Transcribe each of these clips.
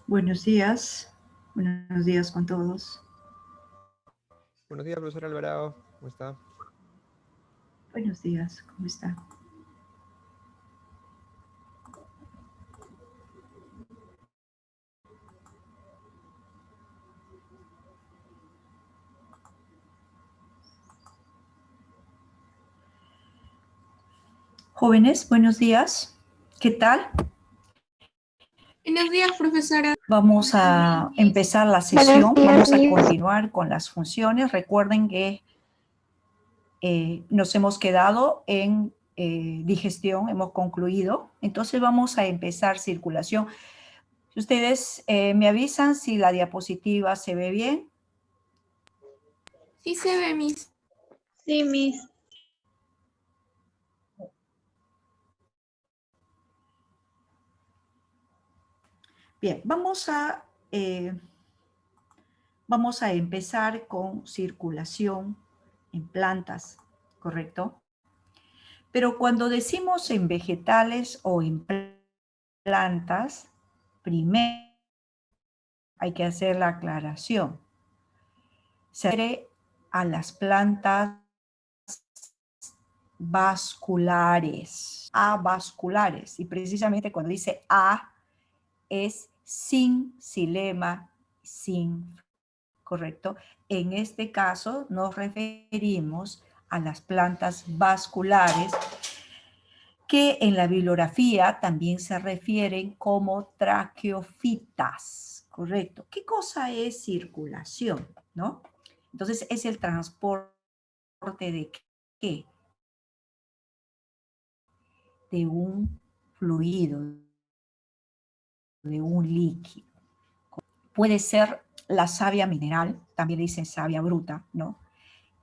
Buenos días con todos. Buenos días, profesor Alvarado, ¿cómo está? Buenos días, ¿cómo está? Jóvenes, buenos días. ¿Qué tal? Buenos días, profesora. Vamos a empezar la sesión. Vamos a continuar con las funciones. Recuerden que nos hemos quedado en digestión, hemos concluido. Entonces vamos a empezar circulación. Si ustedes me avisan si la diapositiva se ve bien. Sí se ve, Miss. Sí, Miss. Bien, vamos a empezar con circulación en plantas, ¿correcto? Pero cuando decimos en vegetales o en plantas, primero hay que hacer la aclaración. Se refiere a las plantas vasculares, avasculares, y precisamente cuando dice A es sin xilema, sin, ¿correcto? En este caso nos referimos a las plantas vasculares que en la bibliografía también se refieren como traqueofitas, ¿correcto? ¿Qué cosa es circulación, no? Entonces es el transporte de ¿qué? De un fluido, de un líquido. Puede ser la savia mineral, también le dicen savia bruta, ¿no?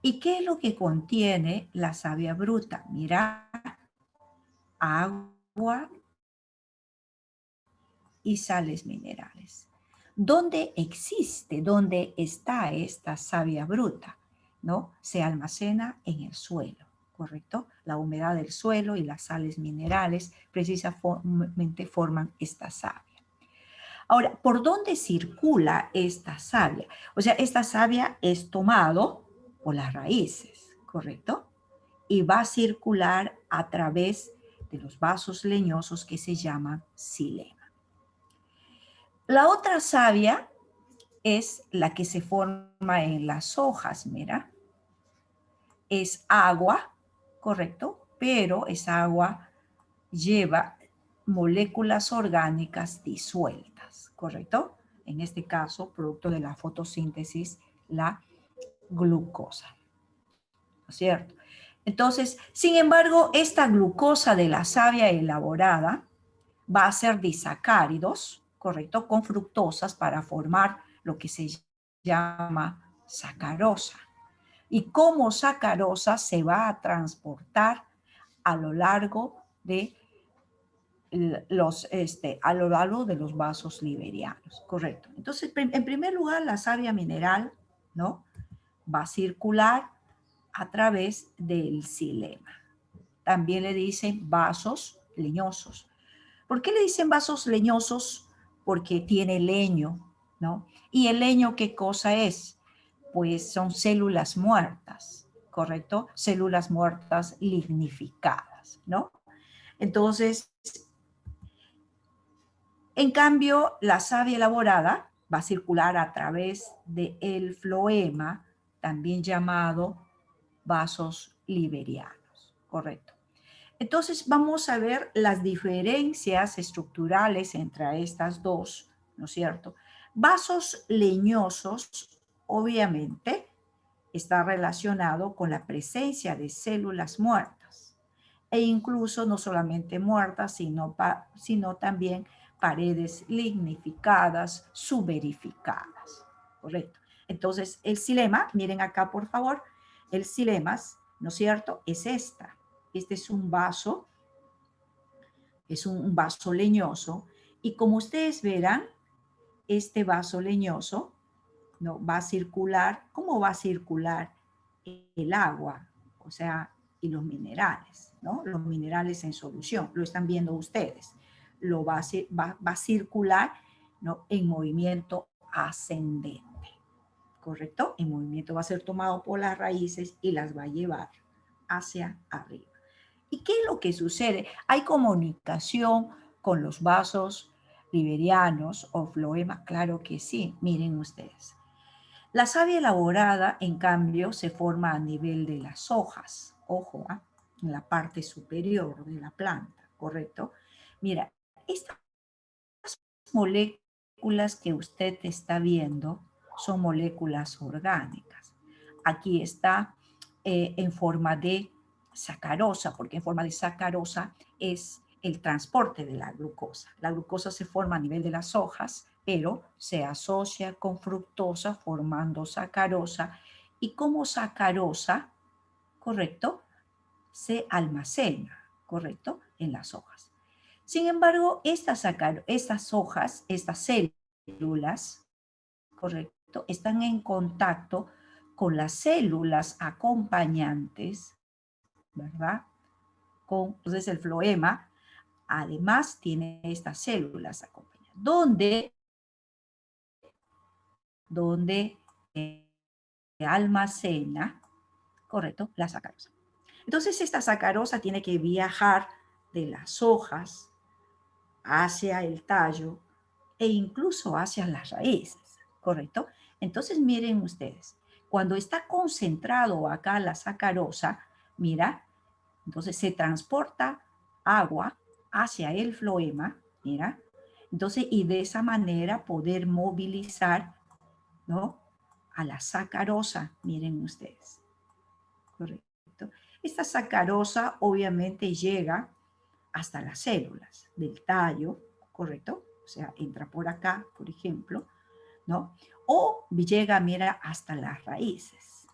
¿Y qué es lo que contiene la savia bruta? Mira, agua y sales minerales. ¿Dónde existe, dónde está esta savia bruta? ¿No? Se almacena en el suelo, ¿correcto? La humedad del suelo y las sales minerales precisamente forman esta savia. Ahora, ¿por dónde circula esta savia? O sea, esta savia es tomado por las raíces, ¿correcto? Y va a circular a través de los vasos leñosos que se llaman xilema. La otra savia es la que se forma en las hojas, mira. Es agua, ¿correcto? Pero esa agua lleva moléculas orgánicas disueltas, ¿correcto? En este caso, producto de la fotosíntesis, la glucosa, ¿no es cierto? Entonces, sin embargo, esta glucosa de la savia elaborada va a ser disacáridos, ¿correcto? Con fructosas para formar lo que se llama sacarosa. Y como sacarosa se va a transportar a lo largo de los vasos liberianos, correcto. Entonces, en primer lugar, la savia mineral, ¿no? Va a circular a través del xilema. También le dicen vasos leñosos. ¿Por qué le dicen vasos leñosos? Porque tiene leño, ¿no? ¿Y el leño qué cosa es? Pues son células muertas, ¿correcto? Células muertas lignificadas, ¿no? Entonces, en cambio, la savia elaborada va a circular a través del floema, también llamado vasos liberianos, ¿correcto? Entonces vamos a ver las diferencias estructurales entre estas dos, ¿no es cierto? Vasos leñosos, obviamente, está relacionado con la presencia de células muertas e incluso no solamente muertas, sino también paredes lignificadas, suberificadas, ¿correcto? Entonces el xilema, miren acá por favor, el xilema, ¿no es cierto? Es esta. Este es un vaso leñoso, y como ustedes verán, este vaso leñoso, ¿no? Va a circular. ¿Cómo va a circular el agua? O sea, y los minerales, ¿no? Los minerales en solución, lo están viendo ustedes. Va a circular ¿no? En movimiento ascendente, ¿correcto? En movimiento va a ser tomado por las raíces y las va a llevar hacia arriba. ¿Y qué es lo que sucede? Hay comunicación con los vasos liberianos o floema, claro que sí, miren ustedes. La savia elaborada, en cambio, se forma a nivel de las hojas, ojo, en la parte superior de la planta, ¿correcto? Mira, estas moléculas que usted está viendo son moléculas orgánicas. Aquí está en forma de sacarosa, porque en forma de sacarosa es el transporte de la glucosa. La glucosa se forma a nivel de las hojas, pero se asocia con fructosa formando sacarosa, y como sacarosa, ¿correcto?, se almacena, ¿correcto?, en las hojas. Sin embargo, estas hojas, estas células, ¿correcto?, están en contacto con las células acompañantes, ¿verdad? Entonces el floema además tiene estas células acompañantes, donde se almacena, ¿correcto?, la sacarosa. Entonces esta sacarosa tiene que viajar de las hojas hacia el tallo e incluso hacia las raíces, ¿correcto? Entonces miren ustedes, cuando está concentrado acá la sacarosa, mira, entonces se transporta agua hacia el floema, mira, entonces y de esa manera poder movilizar, ¿no?, a la sacarosa, miren ustedes, ¿correcto? Esta sacarosa obviamente llega hasta las células del tallo, ¿correcto? O sea, entra por acá, por ejemplo, ¿no? O llega, mira, hasta las raíces,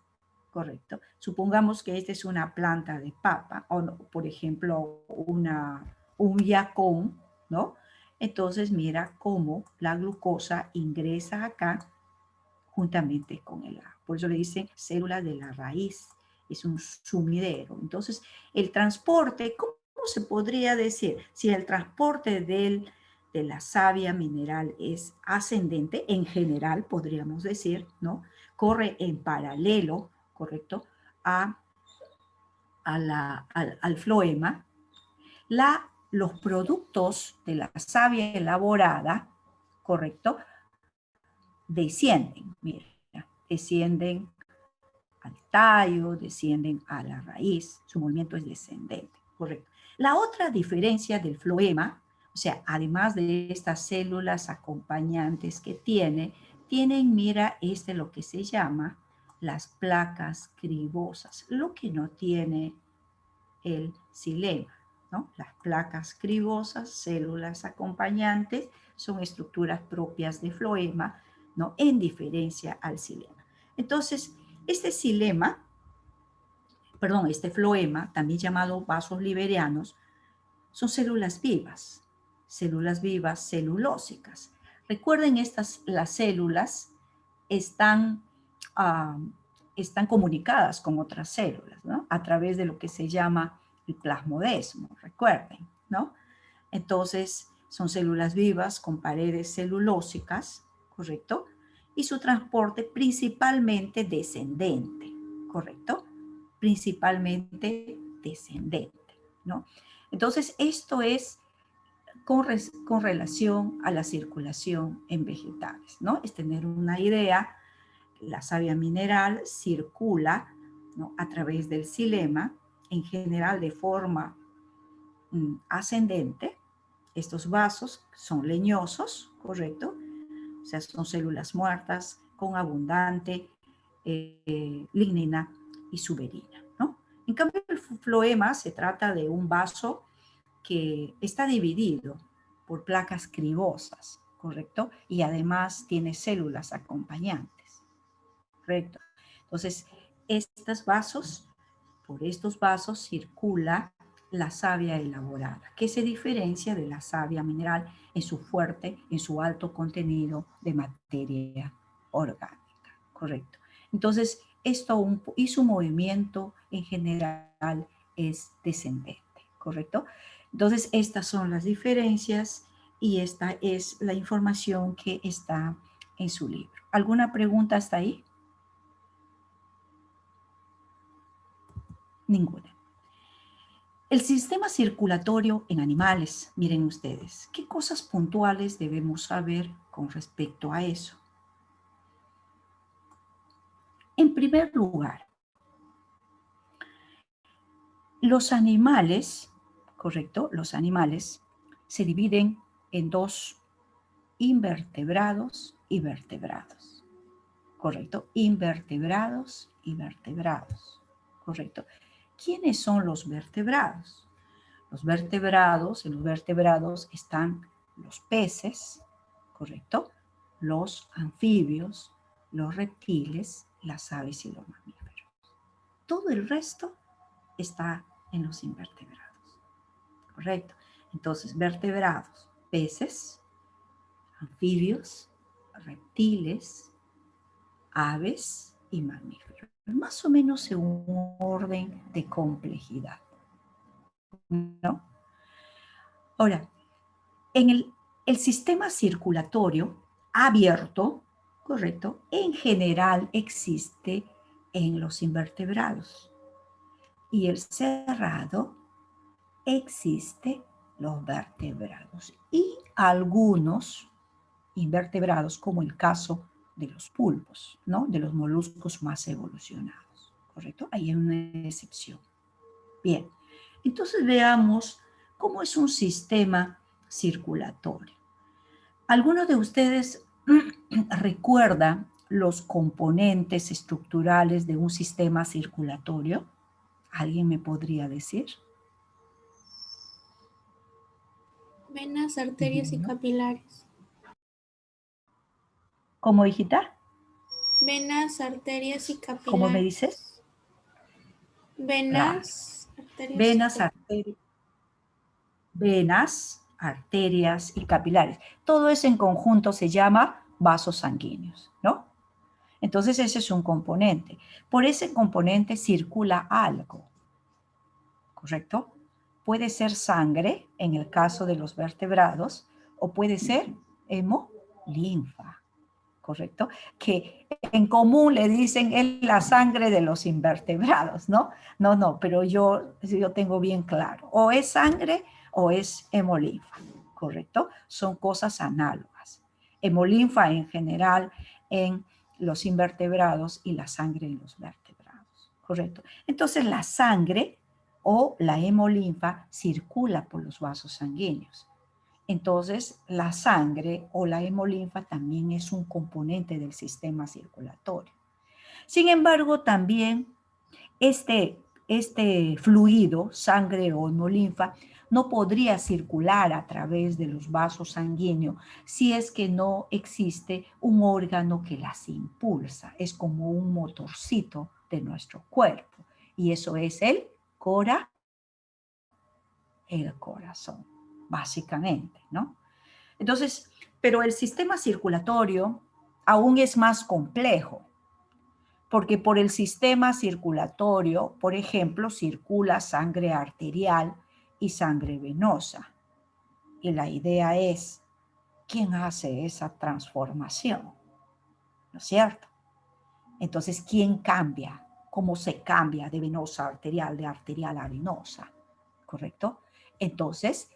¿correcto? Supongamos que esta es una planta de papa, o no, por ejemplo, un yacón, ¿no? Entonces, mira cómo la glucosa ingresa acá juntamente con el agua. Por eso le dicen célula de la raíz, es un sumidero. Entonces, el transporte, ¿cómo se podría decir? Si el transporte de la savia mineral es ascendente, en general podríamos decir, ¿no? Corre en paralelo, ¿correcto?, al floema. Los productos de la savia elaborada, ¿correcto?, descienden, mira, descienden al tallo, descienden a la raíz, su movimiento es descendente, correcto. La otra diferencia del floema, o sea, además de estas células acompañantes que tienen, mira, lo que se llama las placas cribosas, lo que no tiene el xilema, ¿no? Las placas cribosas, células acompañantes, son estructuras propias de floema, ¿no?, en diferencia al xilema. Entonces, este floema, también llamado vasos liberianos, son células vivas celulósicas. Recuerden, las células están comunicadas con otras células, ¿no?, a través de lo que se llama el plasmodesmo, recuerden, ¿no? Entonces, son células vivas con paredes celulósicas, ¿correcto? Y su transporte principalmente descendente, ¿correcto? Principalmente descendente, ¿no? Entonces, esto es con relación a la circulación en vegetales, ¿no? Es tener una idea. La savia mineral circula, ¿no?, a través del xilema, en general de forma ascendente. Estos vasos son leñosos, ¿correcto? O sea, son células muertas con abundante lignina y suberina, ¿no? En cambio, el floema se trata de un vaso que está dividido por placas cribosas, ¿correcto? Y además tiene células acompañantes, ¿correcto? Entonces, por estos vasos circula la savia elaborada, que se diferencia de la savia mineral en su alto contenido de materia orgánica, ¿correcto? Entonces, y su movimiento en general es descendente, ¿correcto? Entonces, estas son las diferencias Y esta es la información que está en su libro. ¿Alguna pregunta hasta ahí? Ninguna. El sistema circulatorio en animales, miren ustedes, ¿qué cosas puntuales debemos saber con respecto a eso? En primer lugar, los animales, ¿correcto? Los animales se dividen en dos: invertebrados y vertebrados, ¿correcto? Invertebrados y vertebrados, ¿correcto? ¿Quiénes son los vertebrados? Los vertebrados, en los vertebrados están los peces, ¿correcto? Los anfibios, los reptiles, las aves y los mamíferos. Todo el resto está en los invertebrados, ¿correcto? Entonces, vertebrados, peces, anfibios, reptiles, aves y mamíferos. Más o menos en un orden de complejidad, ¿no? Ahora, en el sistema circulatorio abierto, ¿correcto? En general existe en los invertebrados. Y el cerrado existe los vertebrados. Y algunos invertebrados, como el caso de los pulpos, ¿no? De los moluscos más evolucionados, ¿correcto? Ahí hay una excepción. Bien, entonces veamos cómo es un sistema circulatorio. ¿Algunos de ustedes recuerdan los componentes estructurales de un sistema circulatorio? ¿Alguien me podría decir? Venas, arterias y Bueno. capilares. ¿Cómo, hijita? Venas, arterias y ¿Cómo me dices? capilares. Claro. Venas, arterias y Venas, capilares. arterias y capilares. Todo eso en conjunto se llama vasos sanguíneos, ¿no? Entonces ese es un componente. Por ese componente circula algo, ¿correcto? Puede ser sangre, en el caso de los vertebrados, o puede ser hemolinfa, ¿correcto? Que en común le dicen es la sangre de los invertebrados, ¿no? No, pero yo tengo bien claro, o es sangre o es hemolinfa, ¿correcto? Son cosas análogas. Hemolinfa en general en los invertebrados y la sangre en los vertebrados, ¿correcto? Entonces la sangre o la hemolinfa circula por los vasos sanguíneos. Entonces, la sangre o la hemolinfa también es un componente del sistema circulatorio. Sin embargo, también este fluido, sangre o hemolinfa, no podría circular a través de los vasos sanguíneos si es que no existe un órgano que las impulsa. Es como un motorcito de nuestro cuerpo. Y eso es el corazón, básicamente, ¿no? Entonces, pero el sistema circulatorio aún es más complejo, porque por el sistema circulatorio, por ejemplo, circula sangre arterial y sangre venosa. Y la idea es, ¿quién hace esa transformación? ¿No es cierto? Entonces, ¿quién cambia? ¿Cómo se cambia de venosa a arterial, de arterial a venosa? ¿Correcto? Entonces,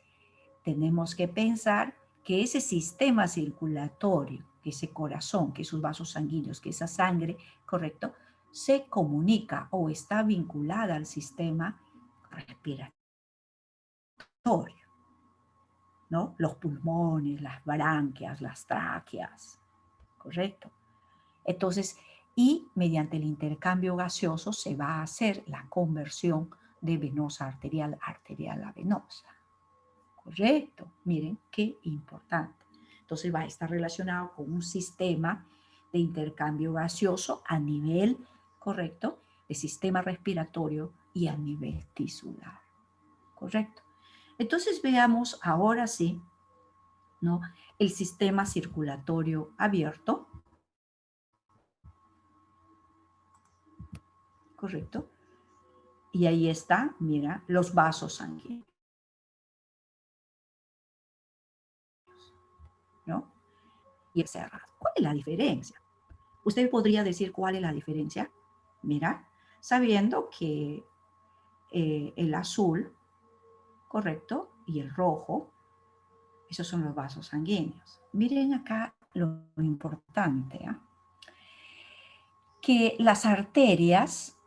tenemos que pensar que ese sistema circulatorio, que ese corazón, que esos vasos sanguíneos, que esa sangre, ¿correcto?, se comunica o está vinculada al sistema respiratorio, ¿no? Los pulmones, las branquias, las tráqueas, ¿correcto? Entonces, y mediante el intercambio gaseoso se va a hacer la conversión de venosa arterial a arterial a venosa. Correcto, miren qué importante. Entonces va a estar relacionado con un sistema de intercambio gaseoso a nivel, correcto, de sistema respiratorio y a nivel tisular. Correcto. Entonces veamos ahora sí, ¿no?, el sistema circulatorio abierto. Correcto. Y ahí está, mira, los vasos sanguíneos. ¿no? Y es cerrado. ¿Cuál es la diferencia? Usted podría decir cuál es la diferencia. Mira, sabiendo que el azul, correcto, y el rojo, esos son los vasos sanguíneos. Miren acá lo importante, ¿eh? Que las arterias,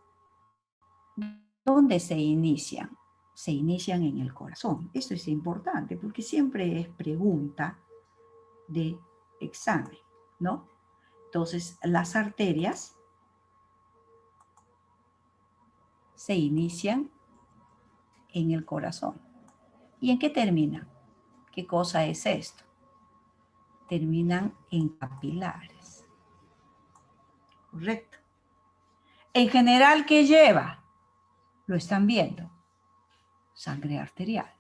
¿dónde se inician? Se inician en el corazón. Esto es importante porque siempre es pregunta de examen, ¿no? Entonces, las arterias se inician en el corazón. ¿Y en qué terminan? ¿Qué cosa es esto? Terminan en capilares. Correcto. En general, ¿qué lleva? Lo están viendo. Sangre arterial.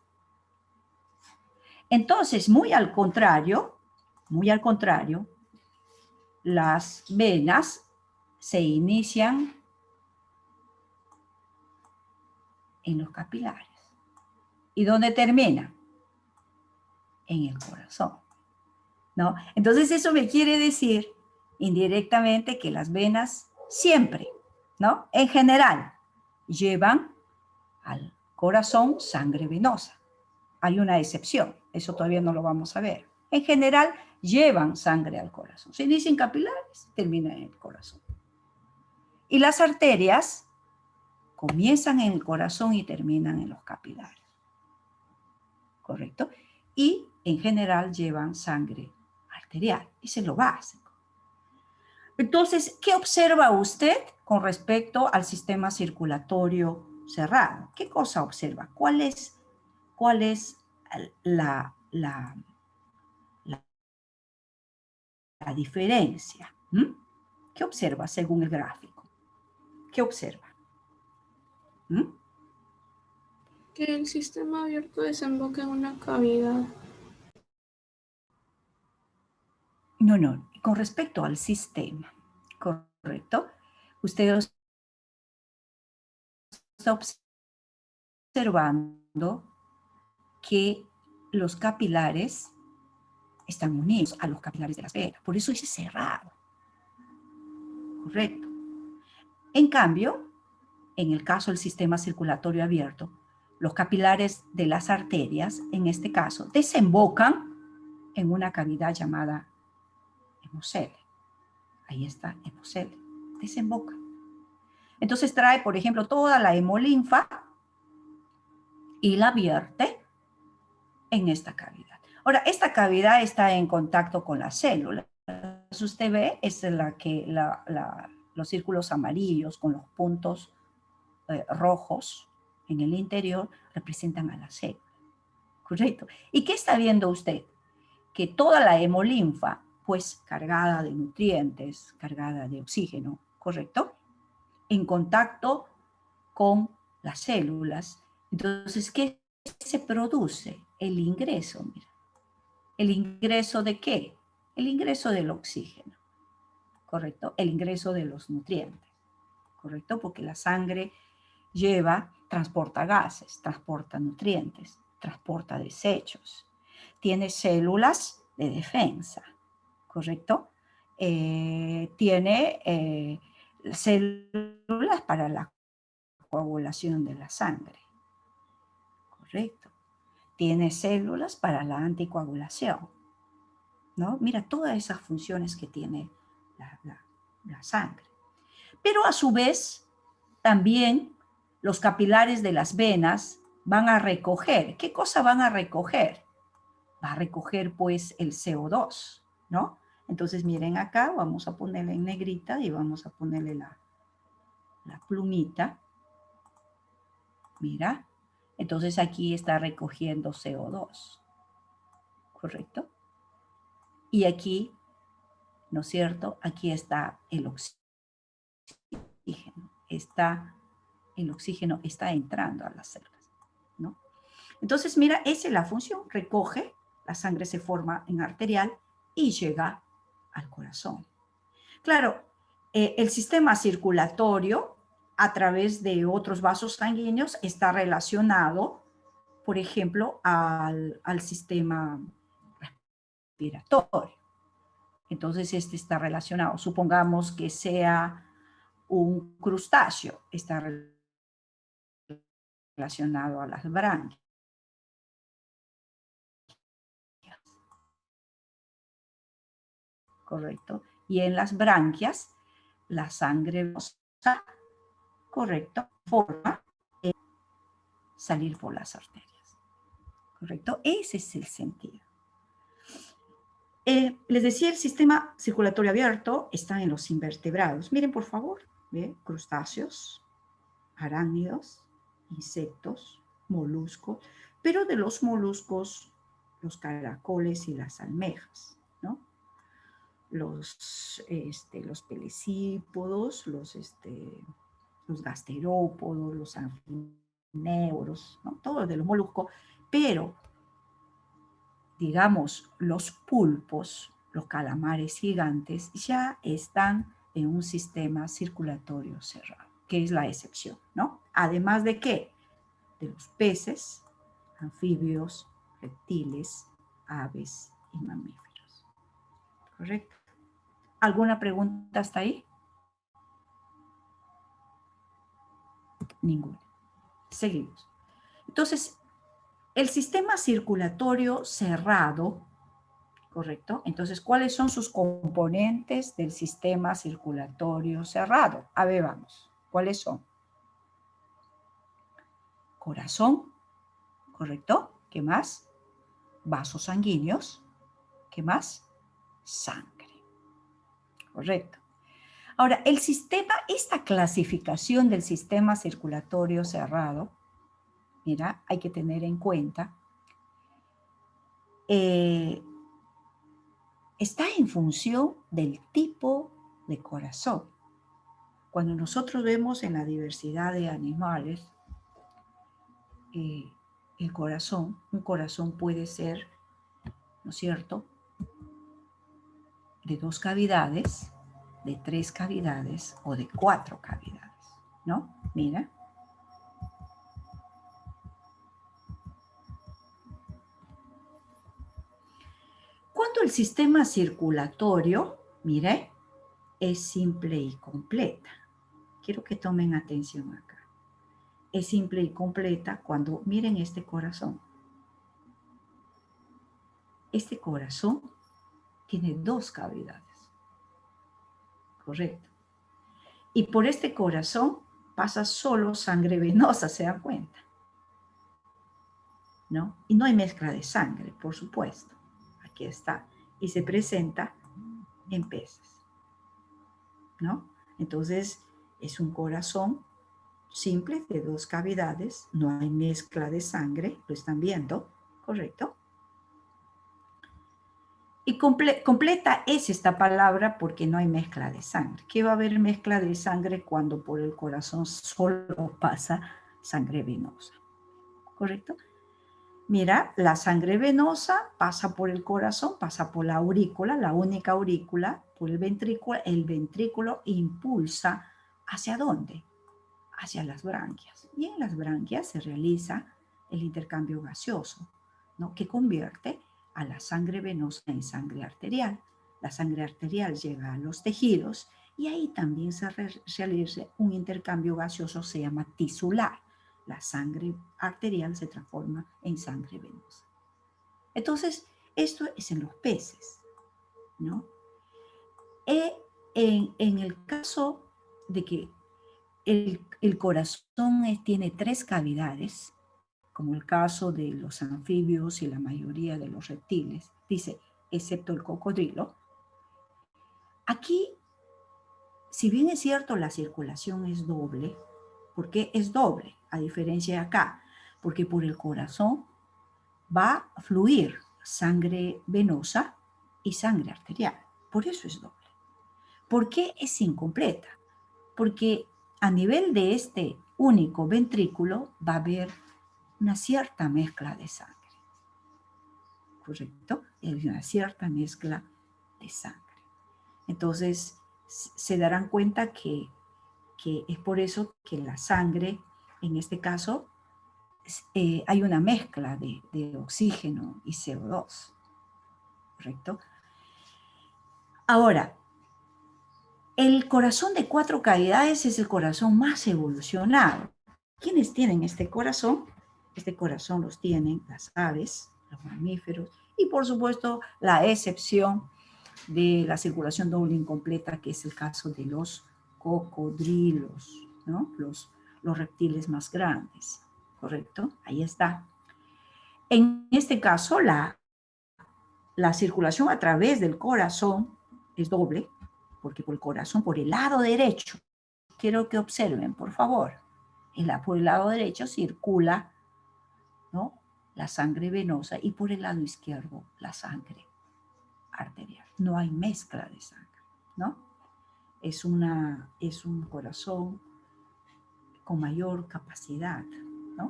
Entonces, muy al contrario, las venas se inician en los capilares. ¿Y dónde termina? En el corazón, ¿no? Entonces eso me quiere decir indirectamente que las venas siempre, ¿no? En general, llevan al corazón sangre venosa. Hay una excepción, eso todavía no lo vamos a ver. En general, llevan sangre al corazón. Se inician capilares, terminan en el corazón. Y las arterias comienzan en el corazón y terminan en los capilares. ¿Correcto? Y en general llevan sangre arterial. Ese es lo básico. Entonces, ¿qué observa usted con respecto al sistema circulatorio cerrado? ¿Qué cosa observa? ¿Cuál es la diferencia? ¿Mm? ¿Qué observa según el gráfico? ¿Qué observa? ¿Mm? Que el sistema abierto desemboca en una cavidad. No, con respecto al sistema, ¿correcto? Usted está observando que los capilares están unidos a los capilares de las venas, por eso es cerrado, ¿correcto? En cambio, en el caso del sistema circulatorio abierto, los capilares de las arterias, en este caso, desembocan en una cavidad llamada hemocele. Ahí está, hemocele, desemboca. Entonces trae, por ejemplo, toda la hemolinfa y la vierte en esta cavidad. Ahora, esta cavidad está en contacto con la célula. Usted ve, es la que los círculos amarillos con los puntos rojos en el interior representan a la célula. ¿Correcto? ¿Y qué está viendo usted? Que toda la hemolinfa, pues cargada de nutrientes, cargada de oxígeno, ¿correcto? En contacto con las células. Entonces, ¿qué se produce? El ingreso, mira. ¿El ingreso de qué? El ingreso del oxígeno, ¿correcto? El ingreso de los nutrientes, ¿correcto? Porque la sangre transporta gases, transporta nutrientes, transporta desechos. Tiene células de defensa, ¿correcto? Tiene células para la coagulación de la sangre, ¿correcto? Tiene células para la anticoagulación, ¿no? Mira todas esas funciones que tiene la sangre. Pero a su vez, también los capilares de las venas van a recoger. ¿Qué cosa van a recoger? Va a recoger pues el CO2, ¿no? Entonces miren acá, vamos a ponerle en negrita y vamos a ponerle la plumita. Mira, entonces aquí está recogiendo CO2, ¿correcto? Y aquí, ¿no es cierto? Aquí está el oxígeno. El oxígeno está entrando a las células, ¿no? Entonces, mira, esa es la función. Recoge, la sangre se forma en arterial y llega al corazón. Claro, el sistema circulatorio, a través de otros vasos sanguíneos, está relacionado, por ejemplo, al sistema respiratorio. Entonces, este está relacionado. Supongamos que sea un crustáceo, está relacionado a las branquias. Correcto. Y en las branquias, la sangre venosa, correcto, forma salir por las arterias. Correcto. Ese es el sentido. Les decía, el sistema circulatorio abierto está en los invertebrados. Miren, por favor, ¿ve? Crustáceos, arácnidos, insectos, moluscos, pero de los moluscos, los caracoles y las almejas, ¿no? Los pelecípodos, los gasterópodos, los anfineuros, ¿no? Todos de los moluscos, pero digamos, los pulpos, los calamares gigantes, ya están en un sistema circulatorio cerrado, que es la excepción, ¿no? Además de qué? De los peces, anfibios, reptiles, aves y mamíferos. ¿Correcto? ¿Alguna pregunta hasta ahí? Ninguna. Seguimos. Entonces, el sistema circulatorio cerrado, ¿correcto? Entonces, ¿cuáles son sus componentes del sistema circulatorio cerrado? A ver, vamos. ¿Cuáles son? Corazón, ¿correcto? ¿Qué más? Vasos sanguíneos. ¿Qué más? Sangre. Correcto. Ahora, el sistema, esta clasificación del sistema circulatorio cerrado, mira, hay que tener en cuenta, está en función del tipo de corazón. Cuando nosotros vemos en la diversidad de animales, el corazón, un corazón puede ser, ¿no es cierto?, de 2 cavidades, de 3 cavidades o de 4 cavidades, ¿no? Mira. Cuando el sistema circulatorio, mire, es simple y completa. Quiero que tomen atención acá. Es simple y completa cuando miren este corazón. Este corazón tiene 2 cavidades. Correcto. Y por este corazón pasa solo sangre venosa, ¿se dan cuenta? ¿No? Y no hay mezcla de sangre, por supuesto. Aquí está. Y se presenta en peces. ¿No? Entonces, es un corazón simple de 2 cavidades, no hay mezcla de sangre, lo están viendo, ¿correcto? Y completa es esta palabra porque no hay mezcla de sangre. ¿Qué va a haber mezcla de sangre cuando por el corazón solo pasa sangre venosa? ¿Correcto? Mira, la sangre venosa pasa por el corazón, pasa por la aurícula, la única aurícula, por el ventrículo impulsa ¿hacia dónde? Hacia las branquias. Y en las branquias se realiza el intercambio gaseoso, ¿no? Que convierte a la sangre venosa en sangre arterial. La sangre arterial llega a los tejidos y ahí también se realiza un intercambio gaseoso, se llama tisular. La sangre arterial se transforma en sangre venosa. Entonces, esto es en los peces, ¿no? En el caso de que el corazón tiene 3 cavidades, como el caso de los anfibios y la mayoría de los reptiles, dice, excepto el cocodrilo. Aquí, si bien es cierto, la circulación es doble. ¿Por qué es doble? A diferencia de acá, porque por el corazón va a fluir sangre venosa y sangre arterial. Por eso es doble. ¿Por qué es incompleta? Porque a nivel de este único ventrículo va a haber una cierta mezcla de sangre. ¿Correcto? Hay una cierta mezcla de sangre. Entonces, se darán cuenta que es por eso que la sangre, en este caso, hay una mezcla de oxígeno y CO2. ¿correcto? Ahora, el corazón de 4 cavidades es el corazón más evolucionado. ¿Quiénes tienen este corazón? Este corazón los tienen las aves, los mamíferos y por supuesto la excepción de la circulación doble incompleta, que es el caso de los cocodrilos, ¿no? Los reptiles más grandes, ¿correcto? Ahí está. En este caso, la circulación a través del corazón es doble, porque por el corazón, por el lado derecho, quiero que observen, por favor, por el lado derecho circula, ¿no?, la sangre venosa y por el lado izquierdo la sangre arterial. No hay mezcla de sangre, ¿no? Es un corazón con mayor capacidad, ¿no?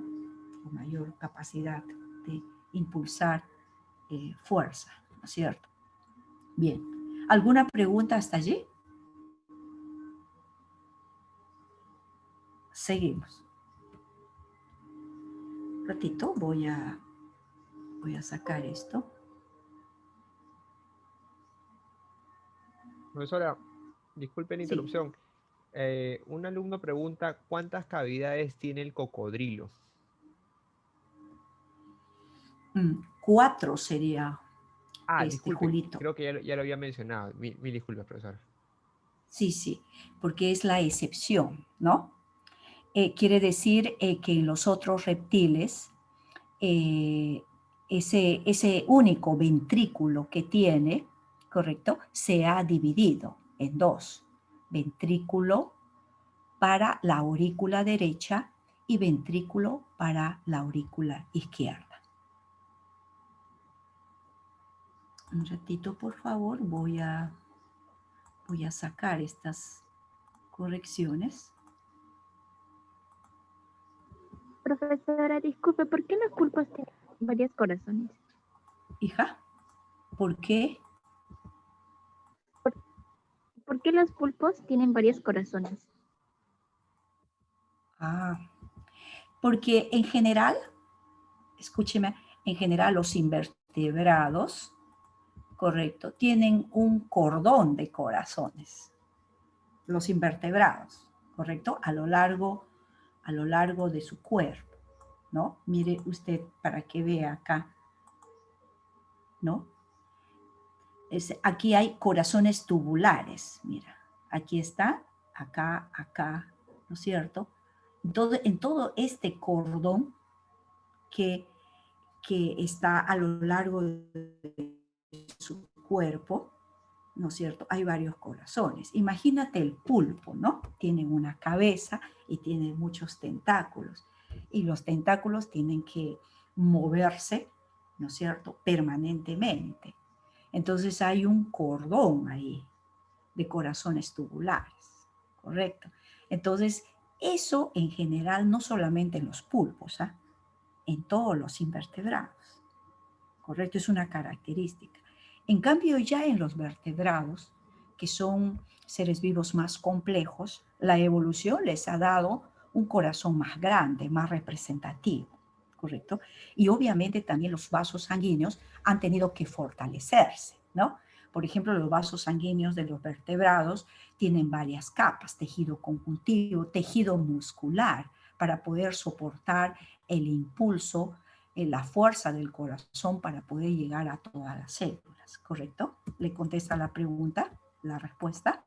Con mayor capacidad de impulsar fuerza, ¿no es cierto? Bien, ¿alguna pregunta hasta allí? Seguimos. Un ratito, voy a sacar esto. Profesora, disculpe la Sí. interrupción. Un alumno pregunta, ¿cuántas cavidades tiene el cocodrilo? 4 sería, Disculpe, Julito. creo que ya lo había mencionado. Mil disculpas, profesora. Sí, sí, porque es la excepción, ¿no? Quiere decir que en los otros reptiles, ese único ventrículo que tiene, ¿correcto?, se ha dividido en 2. Ventrículo para la aurícula derecha y ventrículo para la aurícula izquierda. Un ratito, por favor, voy a sacar estas correcciones. Profesora, disculpe, ¿por qué los pulpos tienen varios corazones? Hija, ¿por qué? ¿Por qué los pulpos tienen varios corazones? Porque en general, escúcheme, en general los invertebrados, correcto, tienen un cordón de corazones. Los invertebrados, correcto, a lo largo de su cuerpo, ¿no? Mire usted para que vea acá, ¿no? Aquí hay corazones tubulares, mira, aquí está, acá, ¿no es cierto? En todo este cordón que está a lo largo de su cuerpo, ¿no es cierto?, hay varios corazones. Imagínate el pulpo, ¿no? Tiene una cabeza y tiene muchos tentáculos. Y los tentáculos tienen que moverse, ¿no es cierto?, permanentemente. Entonces hay un cordón ahí de corazones tubulares, ¿correcto? Entonces, eso en general, no solamente en los pulpos, ¿ah?, en todos los invertebrados, ¿correcto? Es una característica. En cambio, ya en los vertebrados, que son seres vivos más complejos, la evolución les ha dado un corazón más grande, más representativo, ¿correcto? Y obviamente también los vasos sanguíneos han tenido que fortalecerse, ¿no? Por ejemplo, los vasos sanguíneos de los vertebrados tienen varias capas, tejido conjuntivo, tejido muscular, para poder soportar el impulso, la fuerza del corazón para poder llegar a todas las células, ¿correcto? ¿Le contesta la pregunta, la respuesta?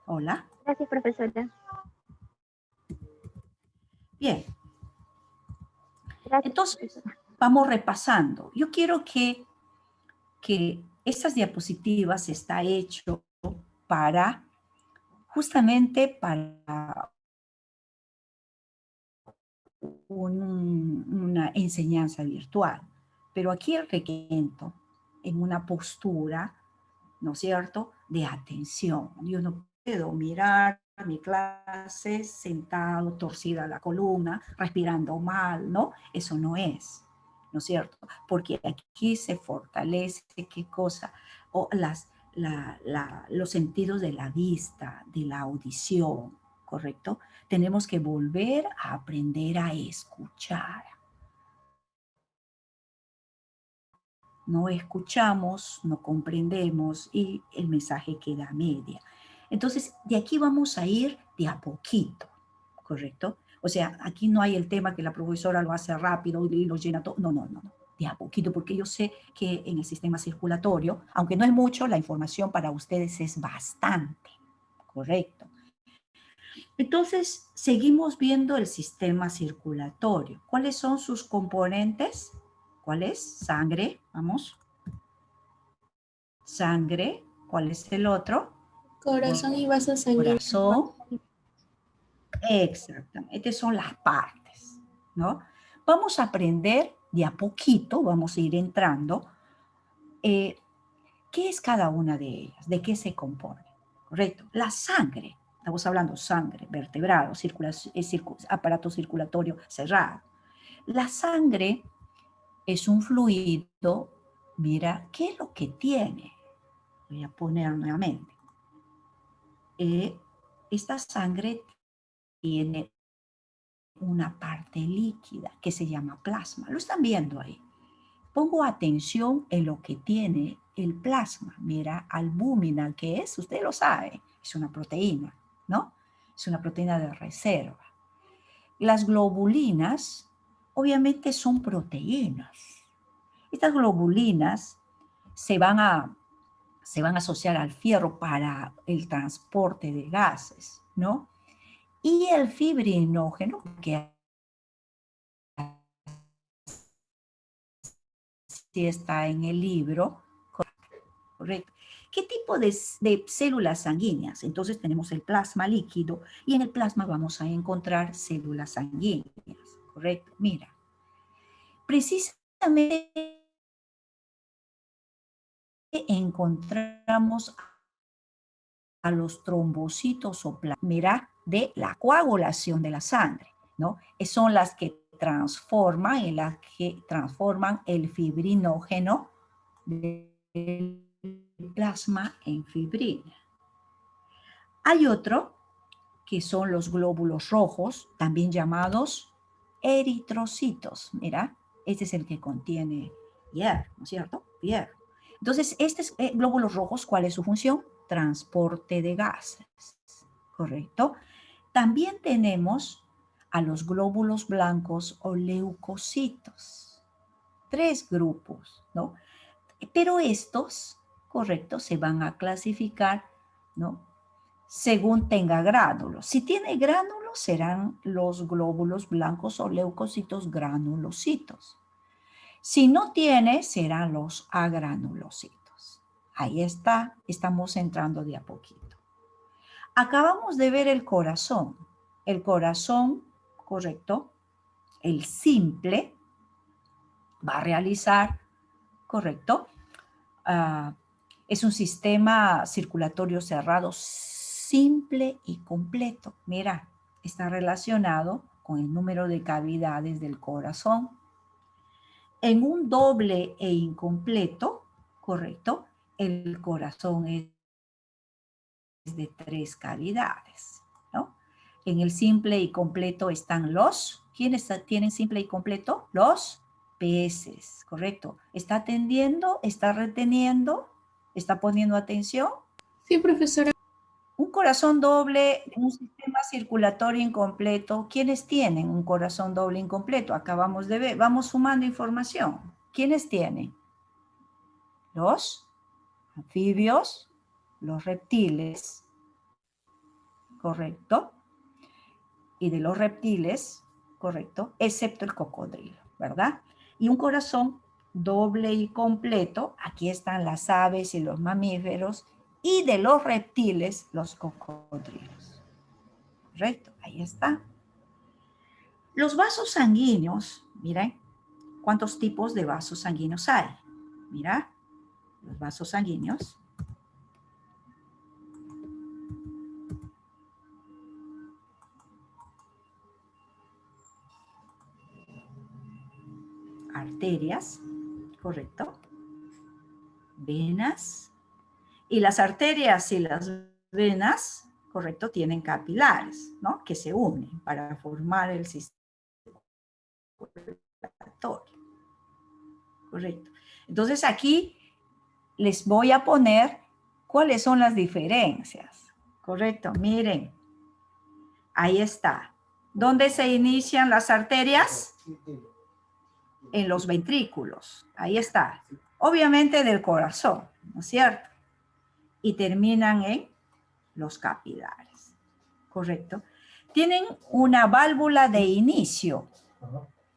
Hola. Gracias, profesora. Bien. Gracias, Entonces, profesora. vamos repasando. Yo quiero que estas diapositivas está hecho para, justamente para una enseñanza virtual. Pero aquí el requerimiento en una postura, ¿no es cierto?, de atención. Yo no puedo mirar mi clase sentado, torcida la columna, respirando mal, ¿no? Eso no es, ¿no es cierto? Porque aquí se fortalece, ¿qué cosa? O los sentidos de la vista, de la audición, ¿correcto? Tenemos que volver a aprender a escuchar. no escuchamos, no comprendemos y el mensaje queda a media. Entonces, de aquí vamos a ir de a poquito, ¿correcto? O sea, aquí no hay el tema que la profesora lo hace rápido y lo llena todo. No, no, no, no. De a poquito, porque yo sé que en el sistema circulatorio, aunque no es mucho, la información para ustedes es bastante, ¿correcto? Entonces, seguimos viendo el sistema circulatorio. ¿Cuáles son sus componentes? ¿Cuál es? Sangre, vamos. Sangre. ¿Cuál es el otro? Corazón y vasos sanguíneos. Corazón. Exactamente. Estas son las partes, ¿no? Vamos a aprender de a poquito, vamos a ir entrando, ¿qué es cada una de ellas? ¿De qué se compone? ¿Correcto? La sangre. Estamos hablando sangre, vertebrado, aparato circulatorio cerrado. La sangre es un fluido, mira, ¿qué es lo que tiene? Voy a poner nuevamente. Esta sangre tiene una parte líquida que se llama plasma. Lo están viendo ahí. Pongo atención en lo que tiene el plasma. Mira, albúmina, ¿qué es? Usted lo sabe, es una proteína, ¿no? Es una proteína de reserva. Las globulinas, obviamente, son proteínas. Estas globulinas se van a asociar al fierro para el transporte de gases, ¿no? Y el fibrinógeno, que así está en el libro, correcto. ¿Qué tipo de células sanguíneas? Entonces tenemos el plasma líquido y en el plasma vamos a encontrar células sanguíneas, correcto. Mira, precisamente encontramos a los trombocitos o plasma, mira, de la coagulación de la sangre, ¿no? Son las que transforman el fibrinógeno del plasma en fibrina. Hay otro que son los glóbulos rojos, también llamados eritrocitos. Mira, este es el que contiene hierro, ¿no es cierto? Hierro. Entonces, estos glóbulos rojos, ¿cuál es su función? Transporte de gases, ¿correcto? También tenemos a los glóbulos blancos o leucocitos. 3 grupos, ¿no? Pero estos, correcto, se van a clasificar, ¿no? Según tenga gránulos. Si tiene gránulos, serán los glóbulos blancos o leucocitos granulocitos. Si no tiene, serán los agranulocitos. Ahí está, estamos entrando de a poquito. Acabamos de ver el corazón. El corazón, correcto, el simple, va a realizar, correcto, es un sistema circulatorio cerrado simple y completo. Mira, está relacionado con el número de cavidades del corazón. En un doble e incompleto, correcto, el corazón es de 3 cavidades, ¿no? En el simple y completo están los, ¿quiénes tienen simple y completo? Los peces, correcto. ¿Está atendiendo? ¿Está reteniendo? ¿Está poniendo atención? Sí, profesora. Un corazón doble, un sistema circulatorio incompleto. ¿Quiénes tienen un corazón doble incompleto? Acabamos de ver. Vamos sumando información. ¿Quiénes tienen? Los anfibios, los reptiles, ¿correcto? Y de los reptiles, ¿correcto? Excepto el cocodrilo, ¿verdad? Y un corazón doble y completo, aquí están las aves y los mamíferos, y de los reptiles, los cocodrilos. ¿Correcto? Ahí está. Los vasos sanguíneos, miren, ¿cuántos tipos de vasos sanguíneos hay? Mira, los vasos sanguíneos. Arterias, ¿correcto? Venas. Y las arterias y las venas, ¿correcto? Tienen capilares, ¿no? Que se unen para formar el sistema circulatorio. Correcto. Entonces aquí les voy a poner cuáles son las diferencias. Correcto, miren. Ahí está. ¿Dónde se inician las arterias? En los ventrículos. Ahí está. Obviamente del corazón, ¿no es cierto? Y terminan en los capilares. Correcto. Tienen una válvula de inicio.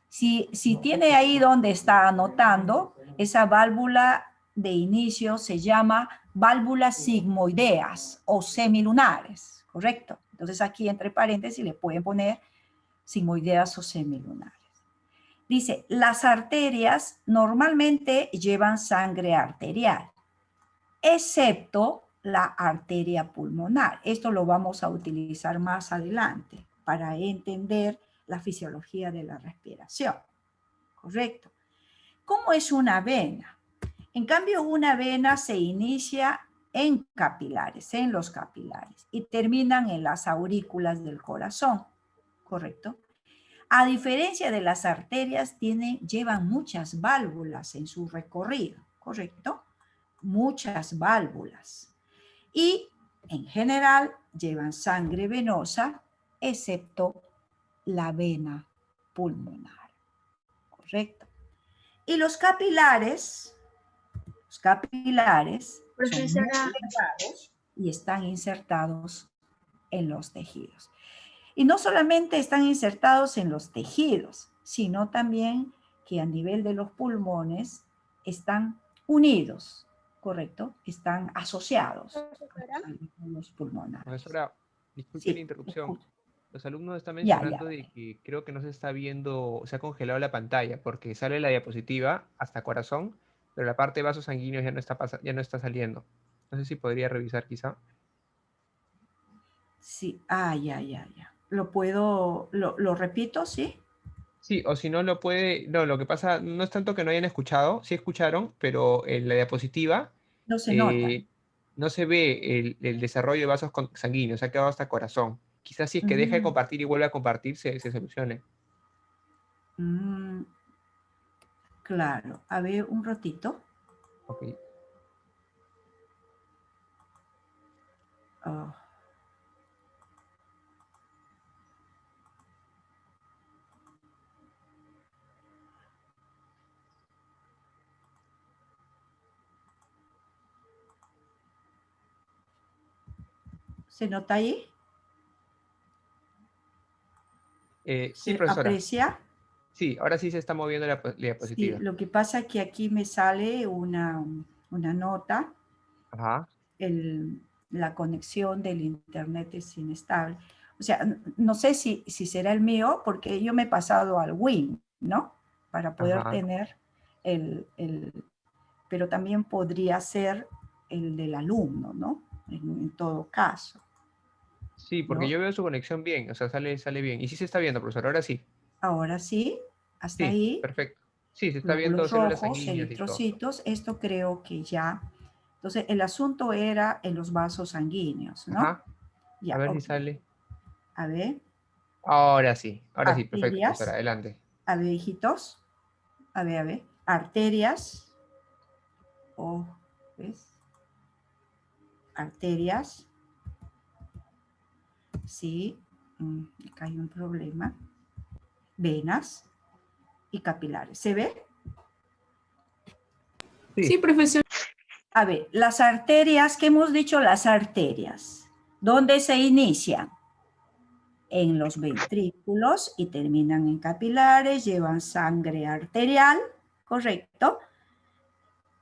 Si tiene ahí donde está anotando, esa válvula de inicio se llama válvulas sigmoideas o semilunares, ¿correcto? Entonces aquí entre paréntesis le pueden poner sigmoideas o semilunares. Dice, las arterias normalmente llevan sangre arterial, excepto la arteria pulmonar. Esto lo vamos a utilizar más adelante para entender la fisiología de la respiración. ¿Correcto? ¿Cómo es una vena? En cambio, una vena se inicia en capilares, en los capilares, y terminan en las aurículas del corazón. ¿Correcto? A diferencia de las arterias, llevan muchas válvulas en su recorrido. ¿Correcto? Muchas válvulas. Y en general llevan sangre venosa, excepto la vena pulmonar. ¿Correcto? Y los capilares son Profesora. muy delgados y están insertados en los tejidos. Y no solamente están insertados en los tejidos, sino también que a nivel de los pulmones están unidos, ¿correcto? Están asociados a los pulmonares. Profesora, disculpe la Sí, interrupción. escucho. Los alumnos están Ya, mencionando de que creo que no se está viendo, se ha congelado la pantalla porque sale la diapositiva hasta corazón, pero la parte de vasos sanguíneos ya no está saliendo. No sé si podría revisar quizá. Sí, ya. Lo repito, ¿sí? Sí, o si no lo puede, no, lo que pasa no es tanto que no hayan escuchado, sí escucharon, pero en la diapositiva No se nota. no se ve el desarrollo de vasos sanguíneos, se ha quedado hasta corazón. Quizás si es que deja de compartir y vuelve a compartir, se solucione. Claro. A ver, un ratito. Ok. Ah. ¿Se nota ahí? Sí, ¿Se profesora. aprecia? Sí, ahora sí se está moviendo la Sí, diapositiva. lo que pasa es que aquí me sale una nota. Ajá. La conexión del internet es inestable. O sea, no sé si será el mío, porque yo me he pasado al Win, ¿no? Para poder Ajá. tener pero también podría ser el del alumno, ¿no? En todo caso. Sí, porque ¿no? yo veo su conexión bien, o sea, sale bien. Y sí se está viendo, profesor, ahora sí. Ahora sí, hasta Sí, ahí, perfecto. Sí, se está viendo glóbulos células rojos, sanguíneas y todo. eritrocitos, esto creo que ya. Entonces, el asunto era en los vasos sanguíneos, ¿no? Ajá. Ya, A ver si ok. sale. A ver, Ahora sí, perfecto, profesor, arterias, adelante. a ver, hijitos, a ver, arterias, ¿ves? Arterias, sí, acá hay un problema, venas y capilares, ¿se ve? Sí, profesor. A ver, las arterias, ¿qué hemos dicho? Las arterias, ¿dónde se inician? En los ventrículos y terminan en capilares, llevan sangre arterial, ¿correcto?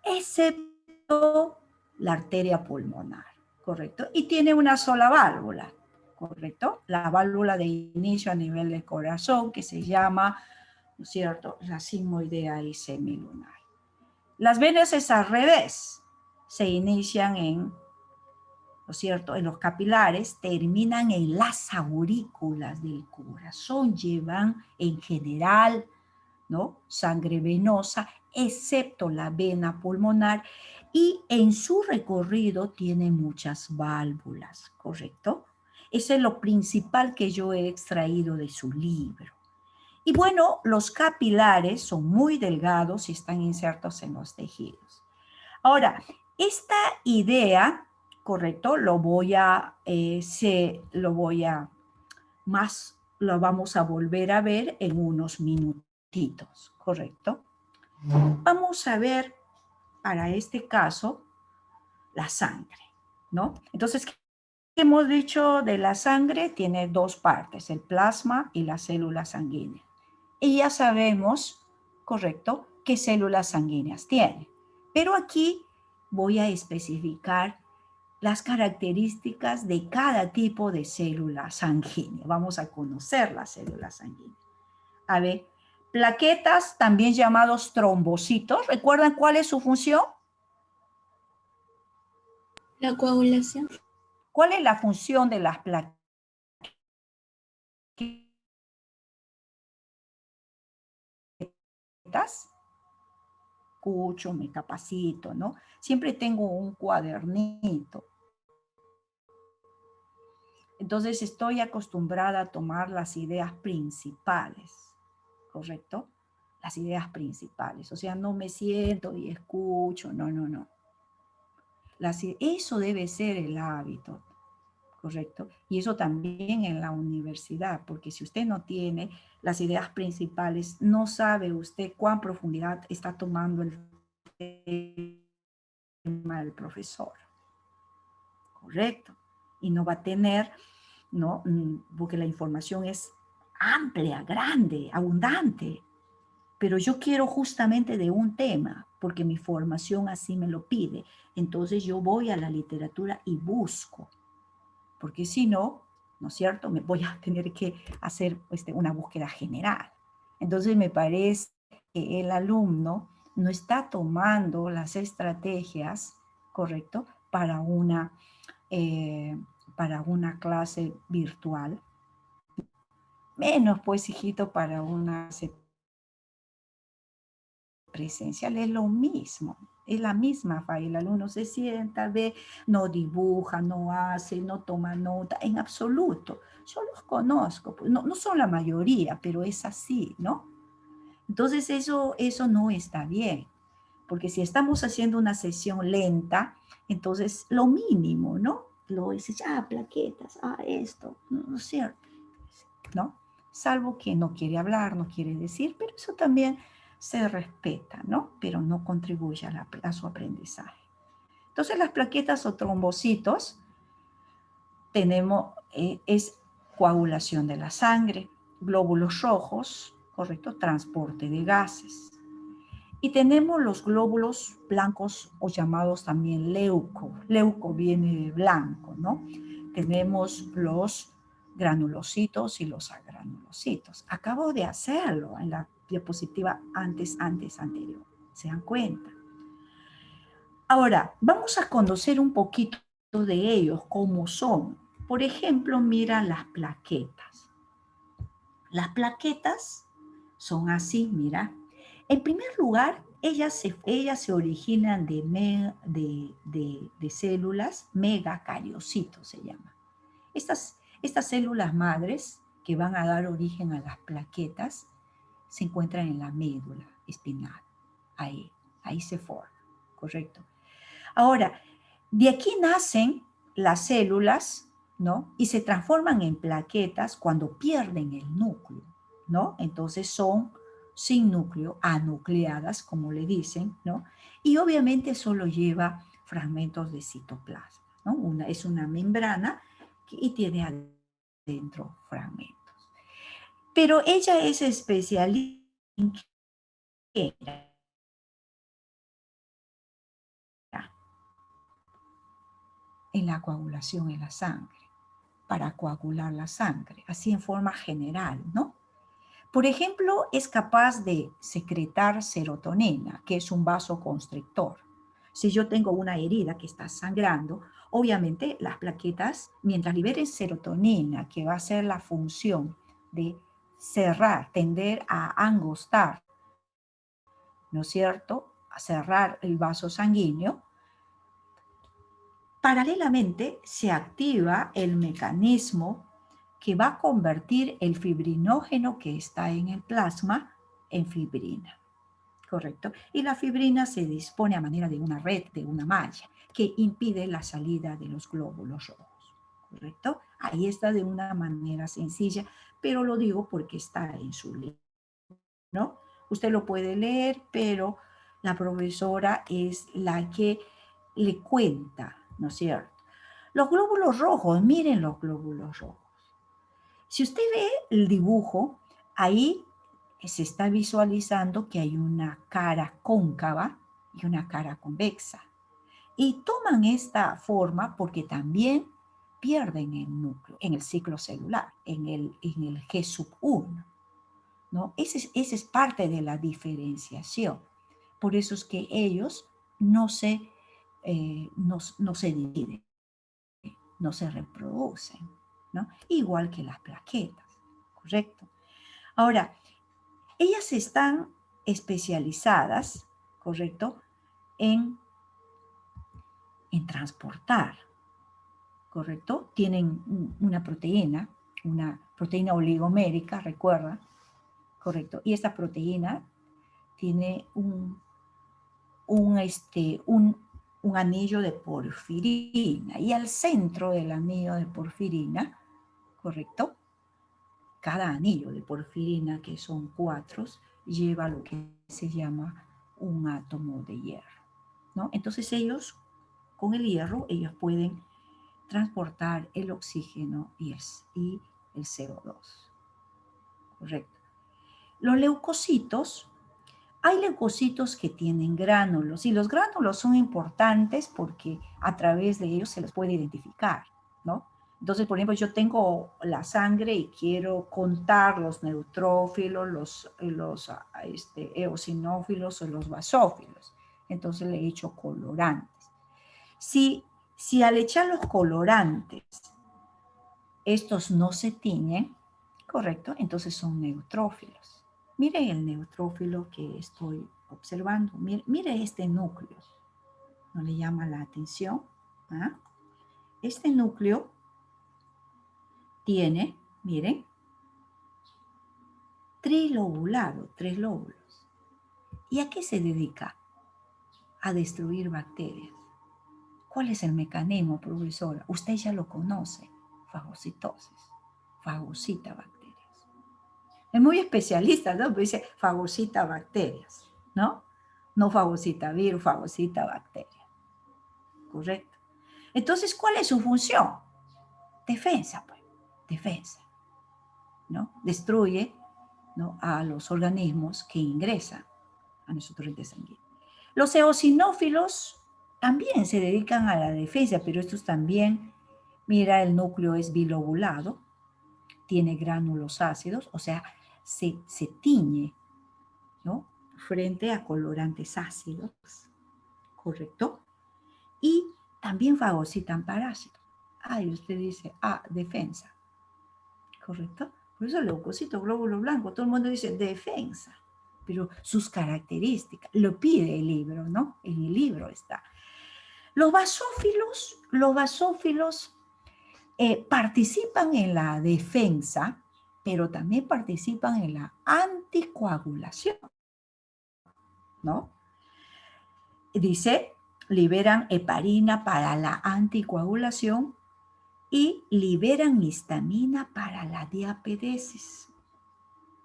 Excepto la arteria pulmonar, ¿correcto? Y tiene una sola válvula, ¿correcto? La válvula de inicio a nivel del corazón, que se llama, ¿no es cierto?, la sigmoidea y semilunar. Las venas es al revés, se inician en, ¿no es cierto?, en los capilares, terminan en las aurículas del corazón, llevan en general, ¿no?, sangre venosa, excepto la vena pulmonar, y en su recorrido tiene muchas válvulas, ¿correcto? Eso es lo principal que yo he extraído de su libro. Y bueno, los capilares son muy delgados y están insertos en los tejidos. Ahora, esta idea, correcto, lo vamos a volver a ver en unos minutitos, correcto. Vamos a ver, para este caso, la sangre, ¿no? Entonces, ¿qué hemos dicho de la sangre? Tiene dos partes, el plasma y la célula sanguínea. Y ya sabemos, correcto, qué células sanguíneas tiene. Pero aquí voy a especificar las características de cada tipo de célula sanguínea. Vamos a conocer las células sanguíneas. A ver, plaquetas, también llamados trombocitos. ¿Recuerdan cuál es su función? La coagulación. ¿Cuál es la función de las plaquetas? Escucho, me capacito, ¿no? Siempre tengo un cuadernito. Entonces estoy acostumbrada a tomar las ideas principales, ¿correcto? Las ideas principales. O sea, no me siento y escucho, no, no, no. Eso debe ser el hábito, ¿correcto? Y eso también en la universidad, porque si usted no tiene las ideas principales, no sabe usted cuán profundidad está tomando el tema del profesor, ¿correcto? Y no va a tener, ¿no? Porque la información es amplia, grande, abundante, pero yo quiero justamente de un tema, porque mi formación así me lo pide. Entonces yo voy a la literatura y busco, porque si no, ¿no es cierto? Me voy a tener que hacer una búsqueda general. Entonces me parece que el alumno no está tomando las estrategias, ¿correcto? Para una clase virtual. Menos, pues, hijito, para una clase presencial. Es lo mismo. Es la misma falla. El alumno se sienta, ve, no dibuja, no hace, no toma nota, en absoluto. Yo los conozco, pues, no son la mayoría, pero es así, ¿no? Entonces eso no está bien, porque si estamos haciendo una sesión lenta, entonces lo mínimo, ¿no? Lo dices, plaquetas, esto, no es cierto, ¿no? Salvo que no quiere hablar, no quiere decir, pero eso también se respeta, ¿no? Pero no contribuye a su aprendizaje. Entonces las plaquetas o trombocitos tenemos, es coagulación de la sangre, glóbulos rojos, correcto, transporte de gases. Y tenemos los glóbulos blancos o llamados también leuco. Leuco viene de blanco, ¿no? Tenemos los granulocitos y los agranulocitos. Acabo de hacerlo en la diapositiva anterior. ¿Se dan cuenta? Ahora, vamos a conocer un poquito de ellos, cómo son. Por ejemplo, mira las plaquetas. Las plaquetas son así, mira. En primer lugar, ellas se originan de células megacariocitos, se llama. Estas células madres que van a dar origen a las plaquetas se encuentran en la médula espinal. Ahí se forman, ¿correcto? Ahora, de aquí nacen las células, ¿no? Y se transforman en plaquetas cuando pierden el núcleo, ¿no? Entonces son sin núcleo, anucleadas, como le dicen, ¿no? Y obviamente solo lleva fragmentos de citoplasma, ¿no? Es una membrana y tiene adentro fragmentos. Pero ella es especialista en qué era. En la coagulación en la sangre, para coagular la sangre, así en forma general, ¿no? Por ejemplo, es capaz de secretar serotonina, que es un vasoconstrictor. Si yo tengo una herida que está sangrando, obviamente las plaquetas, mientras liberen serotonina, que va a ser la función de cerrar, tender a angostar, ¿no es cierto?, a cerrar el vaso sanguíneo, paralelamente se activa el mecanismo que va a convertir el fibrinógeno que está en el plasma en fibrina, ¿correcto? Y la fibrina se dispone a manera de una red, de una malla, que impide la salida de los glóbulos rojos, ¿correcto? Ahí está de una manera sencilla, pero lo digo porque está en su libro, ¿no? Usted lo puede leer, pero la profesora es la que le cuenta, ¿no es cierto? Los glóbulos rojos, miren los glóbulos rojos. Si usted ve el dibujo, ahí se está visualizando que hay una cara cóncava y una cara convexa. Y toman esta forma porque también pierden el núcleo en el ciclo celular, en el G1, ¿no? Esa es parte de la diferenciación. Por eso es que ellos no se dividen, no se reproducen, ¿no? Igual que las plaquetas, ¿correcto? Ahora, ellas están especializadas, ¿correcto?, en transportar, ¿correcto? Tienen una proteína oligomérica, recuerda, ¿correcto? Y esta proteína tiene un anillo de porfirina. Y al centro del anillo de porfirina, ¿correcto?, cada anillo de porfirina, que son 4, lleva lo que se llama un átomo de hierro, ¿no? Entonces ellos, con el hierro, ellos pueden transportar el oxígeno y el CO2, ¿correcto? Los leucocitos, hay leucocitos que tienen gránulos, y los gránulos son importantes porque a través de ellos se los puede identificar, ¿no? Entonces, por ejemplo, yo tengo la sangre y quiero contar los neutrófilos, los eosinófilos o los basófilos. Entonces le he hecho colorantes. Si al echar los colorantes, estos no se tiñen, ¿correcto? Entonces son neutrófilos. Mire el neutrófilo que estoy observando. Mire este núcleo. ¿No le llama la atención? ¿Ah? Este núcleo tiene, miren, trilobulado, 3 lóbulos. ¿Y a qué se dedica? A destruir bacterias. ¿Cuál es el mecanismo, profesora? Usted ya lo conoce. Fagocitosis. Fagocita bacterias. Es muy especialista, ¿no? Pero dice fagocita bacterias, ¿no? No fagocita virus, fagocita bacterias. ¿Correcto? Entonces, ¿cuál es su función? Defensa, pues. Defensa. ¿No? Destruye, ¿no?, a los organismos que ingresan a nuestro torrente sanguíneo. Los eosinófilos también se dedican a la defensa, pero estos también, mira, el núcleo es bilobulado, tiene gránulos ácidos, o sea, se tiñe, ¿no?, frente a colorantes ácidos, ¿correcto? Y también fagocitan parásitos. Y usted dice, defensa, ¿correcto? Por eso leucocito, glóbulo blanco, todo el mundo dice defensa, pero sus características, lo pide el libro, ¿no? En el libro está. Los basófilos participan en la defensa, pero también participan en la anticoagulación, ¿no? Dice, liberan heparina para la anticoagulación y liberan histamina para la diapedesis.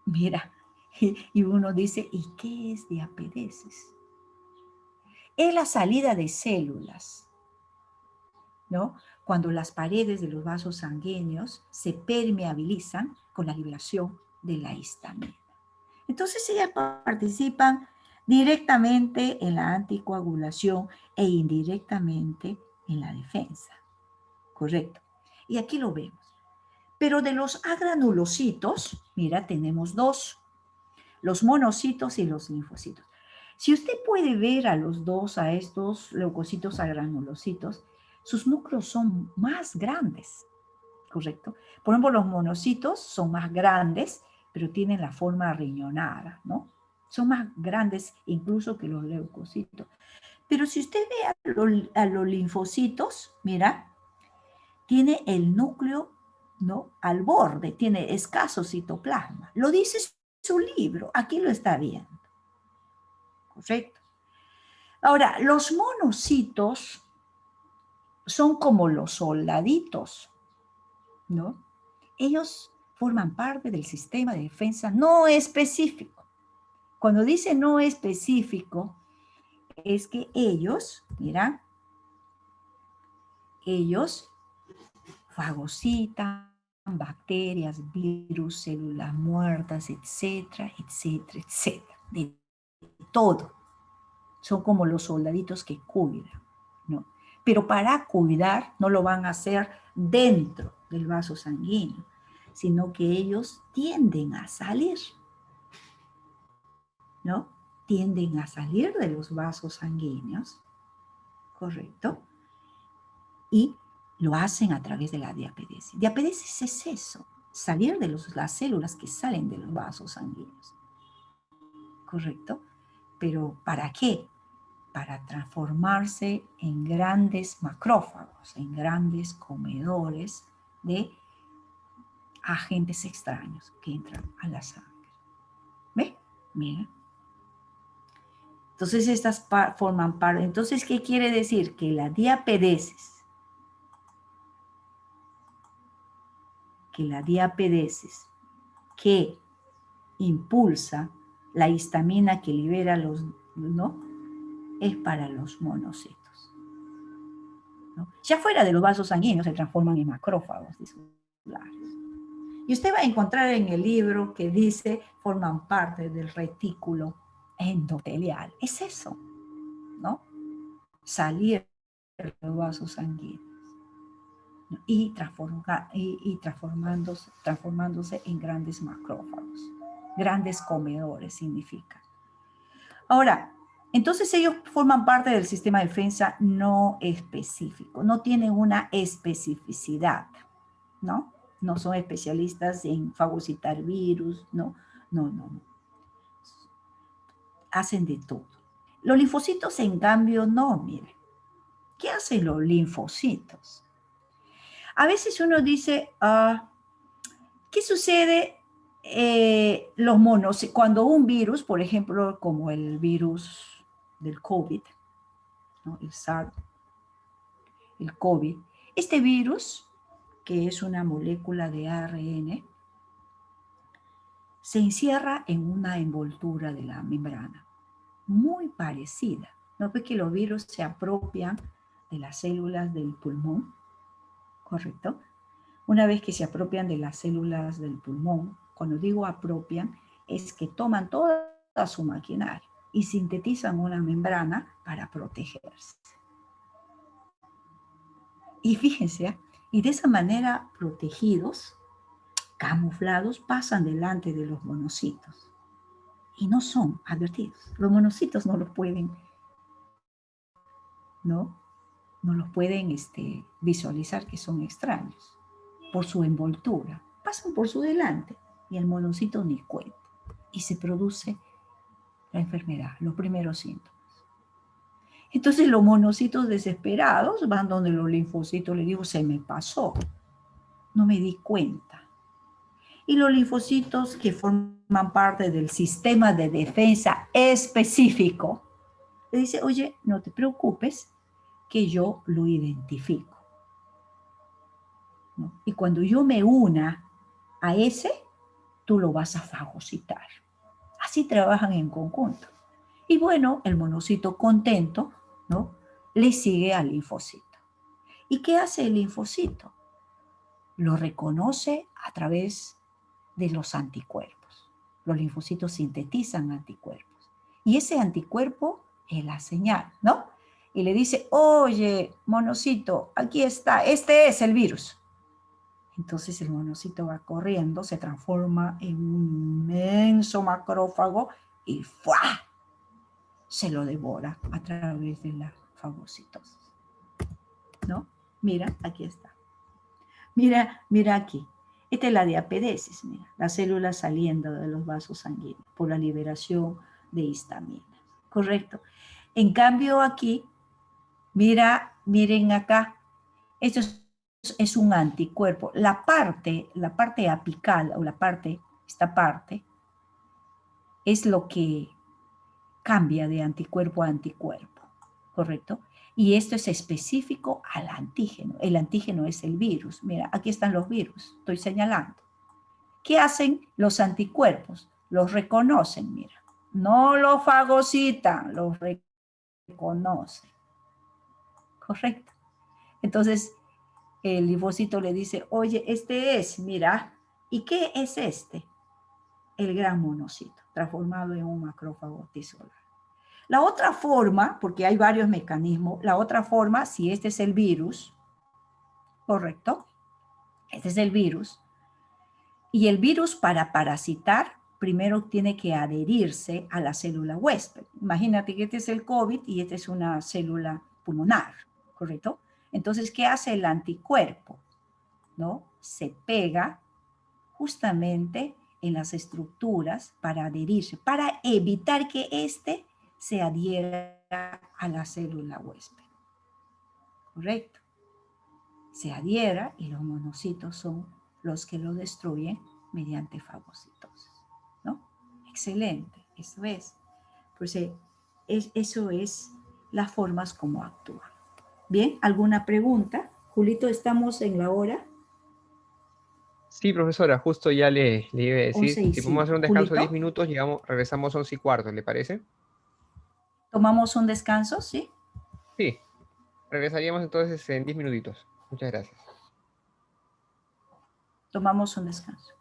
Mira, y uno dice, ¿y qué es diapedesis? Es la salida de células, ¿no? Cuando las paredes de los vasos sanguíneos se permeabilizan con la liberación de la histamina. Entonces ellas participan directamente en la anticoagulación e indirectamente en la defensa. Correcto. Y aquí lo vemos. Pero de los agranulocitos, mira, tenemos 2. Los monocitos y los linfocitos. Si usted puede ver a estos leucocitos agranulocitos, sus núcleos son más grandes, ¿correcto? Por ejemplo, los monocitos son más grandes, pero tienen la forma riñonada, ¿no? Son más grandes incluso que los leucocitos. Pero si usted ve a los linfocitos, mira, tiene el núcleo ¿no? Al borde, tiene escaso citoplasma. Lo dice su libro, aquí lo está viendo. ¿Correcto? Ahora, los monocitos son como los soldaditos, ¿no? Ellos forman parte del sistema de defensa no específico. Cuando dice no específico, es que ellos, mira, ellos fagocitan bacterias, virus, células muertas, etcétera, etcétera, etcétera. De todo. Son como los soldaditos que cuidan, ¿no? Pero para cuidar no lo van a hacer dentro del vaso sanguíneo, sino que ellos tienden a salir, ¿no? Tienden a salir de los vasos sanguíneos, ¿correcto? Y lo hacen a través de la diapedesis. Diapedesis es eso, salir de las células que salen de los vasos sanguíneos, ¿correcto? Pero ¿para qué? Para transformarse en grandes macrófagos, en grandes comedores de agentes extraños que entran a la sangre. ¿Ve? Mira. Entonces estas forman parte. Entonces, ¿qué quiere decir? Que la diapedesis, que impulsa la histamina que libera los, ¿no? Es para los monocitos, ¿no? Ya fuera de los vasos sanguíneos se transforman en macrófagos disculares. Y usted va a encontrar en el libro que dice forman parte del retículo endotelial. Es eso, ¿no? Salir de los vasos sanguíneos, ¿no? Y transformándose en grandes macrófagos. Grandes comedores significa. Ahora, entonces ellos forman parte del sistema de defensa no específico, no tienen una especificidad, ¿no? No son especialistas en fagocitar virus, no. Hacen de todo. Los linfocitos, en cambio, no, miren. ¿Qué hacen los linfocitos? A veces uno dice, ¿qué sucede los monos cuando un virus, por ejemplo, como el virus del COVID, ¿no? El SARS, el COVID, este virus, que es una molécula de ARN, se encierra en una envoltura de la membrana, muy parecida. ¿No ves que los virus se apropian de las células del pulmón? ¿Correcto? Una vez que se apropian de las células del pulmón, cuando digo apropian, es que toman toda su maquinaria y sintetizan una membrana para protegerse. Y fíjense, y de esa manera protegidos, camuflados, pasan delante de los monocitos. Y no son advertidos. Los monocitos no los pueden, ¿no? No los pueden visualizar que son extraños por su envoltura. Pasan por su delante y el monocito ni cuenta. Y se produce la enfermedad, los primeros síntomas. Entonces los monocitos desesperados van donde los linfocitos, les digo, se me pasó, no me di cuenta. Y los linfocitos que forman parte del sistema de defensa específico, le dice, oye, no te preocupes, que yo lo identifico, ¿no? Y cuando yo me una a ese, tú lo vas a fagocitar. Así trabajan en conjunto. Y bueno, el monocito contento, ¿no? Le sigue al linfocito. ¿Y qué hace el linfocito? Lo reconoce a través de los anticuerpos. Los linfocitos sintetizan anticuerpos. Y ese anticuerpo es la señal, ¿no? Y le dice, oye, monocito, aquí está, este es el virus. Entonces el monocito va corriendo, se transforma en un inmenso macrófago y ¡fua! Se lo devora a través de la fagocitosis, ¿no? Mira, aquí está. Mira aquí. Esta es la diapedesis, mira, las células saliendo de los vasos sanguíneos por la liberación de histaminas, ¿correcto? En cambio aquí, miren acá, estos es un anticuerpo. La parte apical, o esta parte, es lo que cambia de anticuerpo a anticuerpo, ¿correcto? Y esto es específico al antígeno. El antígeno es el virus. Mira, aquí están los virus, estoy señalando. ¿Qué hacen los anticuerpos? Los reconocen, mira. No los fagocitan, los reconocen. ¿Correcto? Entonces, el linfocito le dice, oye, este es, mira, ¿y qué es este? El gran monocito, transformado en un macrófago tisolar. La otra forma, porque hay varios mecanismos, la otra forma, si este es el virus, ¿correcto? Este es el virus. Y el virus, para parasitar, primero tiene que adherirse a la célula huésped. Imagínate que este es el COVID y esta es una célula pulmonar, ¿correcto? Entonces, ¿qué hace el anticuerpo? ¿No? Se pega justamente en las estructuras para adherirse, para evitar que éste se adhiera a la célula huésped. ¿Correcto? Se adhiera y los monocitos son los que lo destruyen mediante fagocitosis. ¿No? Excelente, eso es. Pues eso es las formas como actúan. Bien, ¿alguna pregunta? Julito, ¿estamos en la hora? Sí, profesora, justo ya le iba a decir, 11 y si podemos hacer 5. un descanso de 10 Julito, minutos, regresamos 11:15, ¿le parece? ¿tomamos un descanso? ¿Sí? Sí, regresaríamos entonces en 10 minutitos. Muchas gracias. Tomamos un descanso.